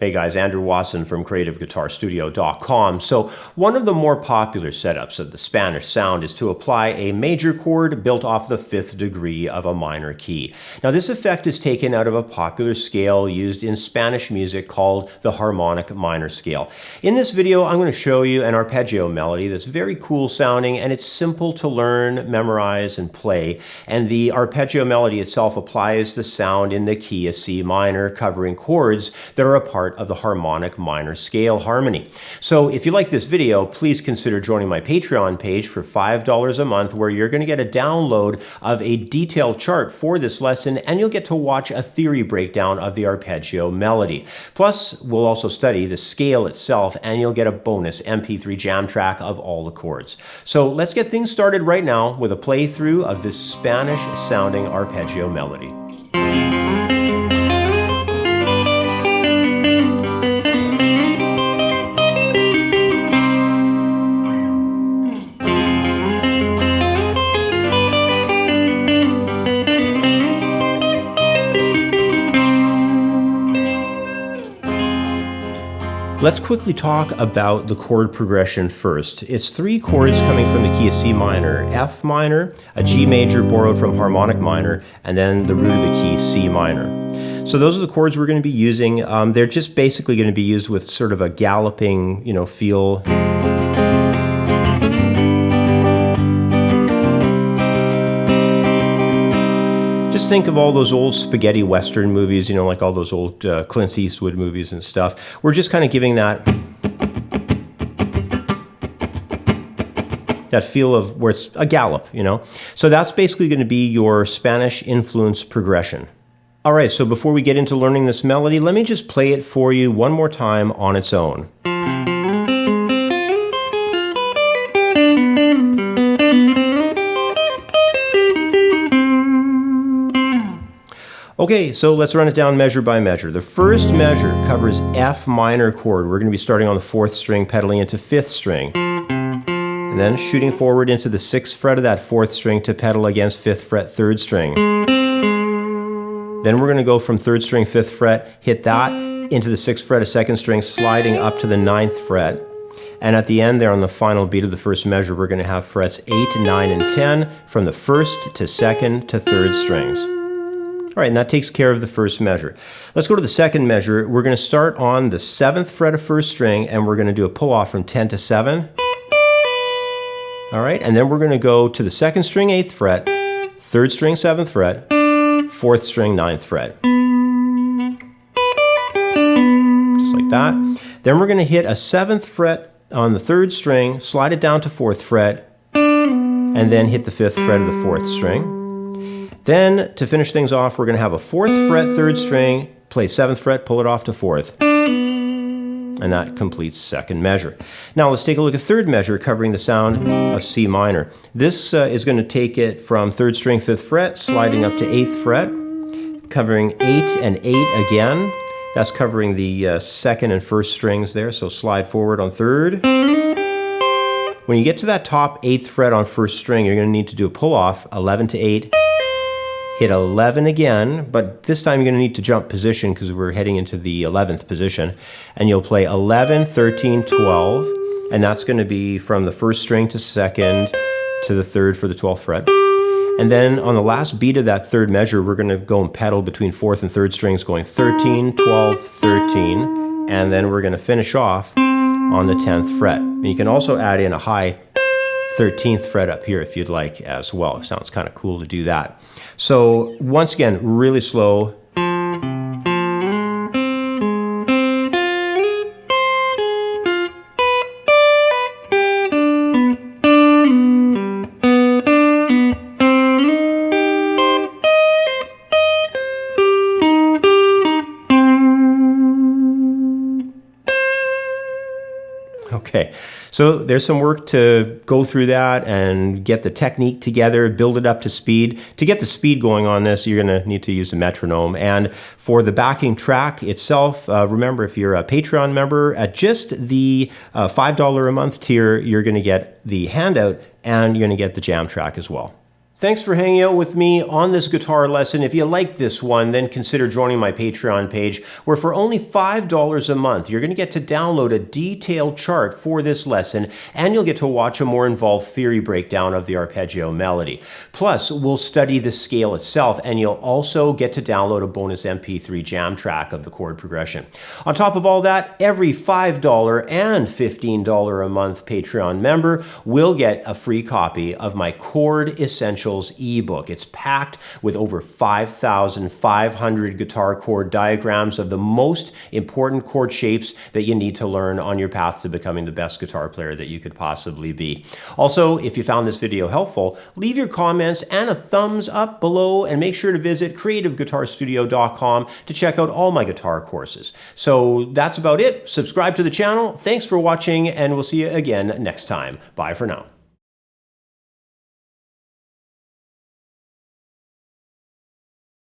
Hey guys, Andrew Wasson from CreativeGuitarStudio.com. So one of the more popular setups of the Spanish sound is to apply a major chord built off the fifth degree of a minor key. Now this effect is taken out of a popular scale used in Spanish music called the harmonic minor scale. In this video, I'm going to show you an arpeggio melody that's very cool sounding, and it's simple to learn, memorize, and play. And the arpeggio melody itself applies the sound in the key of C minor, covering chords that are a part of the harmonic minor scale harmony. So if you like this video, please consider joining my Patreon page for $5 a month, where you're going to get a download of a detailed chart for this lesson, and you'll get to watch a theory breakdown of the arpeggio melody. Plus, we'll also study the scale itself, and you'll get a bonus MP3 jam track of all the chords. So let's get things started right now with a playthrough of this Spanish sounding arpeggio melody. Let's quickly talk about the chord progression first. It's three chords coming from the key of C minor: F minor, a G major borrowed from harmonic minor, and then the root of the key C minor. So those are the chords we're going to be using. They're just basically going to be used with sort of a galloping, feel. Just think of all those old spaghetti western movies, like all those old Clint Eastwood movies and stuff. We're just kind of giving that feel of where it's a gallop, So that's basically going to be your Spanish influence progression. All right, so before we get into learning this melody, let me just play it for you one more time on its own. Okay, so let's run it down measure by measure. The first measure covers F minor chord. We're going to be starting on the 4th string, pedaling into 5th string, and then shooting forward into the 6th fret of that 4th string to pedal against 5th fret, 3rd string. Then we're going to go from 3rd string, 5th fret, hit that into the 6th fret of 2nd string, sliding up to the 9th fret. And at the end there, on the final beat of the first measure, we're going to have frets 8, 9, and 10 from the 1st to 2nd to 3rd strings. All right, and that takes care of the first measure. Let's go to the second measure. We're going to start on the 7th fret of 1st string, and we're going to do a pull-off from 10 to 7. All right, and then we're going to go to the 2nd string, 8th fret, 3rd string, 7th fret, 4th string, 9th fret. Just like that. Then we're going to hit a 7th fret on the 3rd string, slide it down to 4th fret, and then hit the 5th fret of the 4th string. Then, to finish things off, we're going to have a 4th fret, 3rd string, play 7th fret, pull it off to 4th. And that completes second measure. Now let's take a look at third measure, covering the sound of C minor. This is going to take it from 3rd string, 5th fret, sliding up to 8th fret, covering 8 and 8 again. That's covering the 2nd and 1st strings there, so slide forward on 3rd. When you get to that top 8th fret on 1st string, you're going to need to do a pull-off, 11 to 8, hit 11 again, but this time you're going to need to jump position because we're heading into the 11th position, and you'll play 11, 13, 12, and that's going to be from the 1st string to 2nd to the 3rd for the 12th fret. And then on the last beat of that third measure, we're going to go and pedal between 4th and 3rd strings, going 13, 12, 13, and then we're going to finish off on the 10th fret. And you can also add in a high 13th fret up here if you'd like as well. It sounds kind of cool to do that. So once again, really slow. Okay, so there's some work to go through that and get the technique together, build it up to speed. To get the speed going on this, you're going to need to use a metronome. And for the backing track itself, remember, if you're a Patreon member, at just the $5 a month tier, you're going to get the handout and you're going to get the jam track as well. Thanks for hanging out with me on this guitar lesson. If you like this one, then consider joining my Patreon page, where for only $5 a month, you're going to get to download a detailed chart for this lesson, and you'll get to watch a more involved theory breakdown of the arpeggio melody. Plus, we'll study the scale itself, and you'll also get to download a bonus MP3 jam track of the chord progression. On top of all that, every $5 and $15 a month Patreon member will get a free copy of my Chord Essentials ebook. It's packed with over 5,500 guitar chord diagrams of the most important chord shapes that you need to learn on your path to becoming the best guitar player that you could possibly be. Also, if you found this video helpful, leave your comments and a thumbs up below, and make sure to visit creativeguitarstudio.com to check out all my guitar courses. So that's about it. Subscribe to the channel. Thanks for watching, and we'll see you again next time. Bye for now.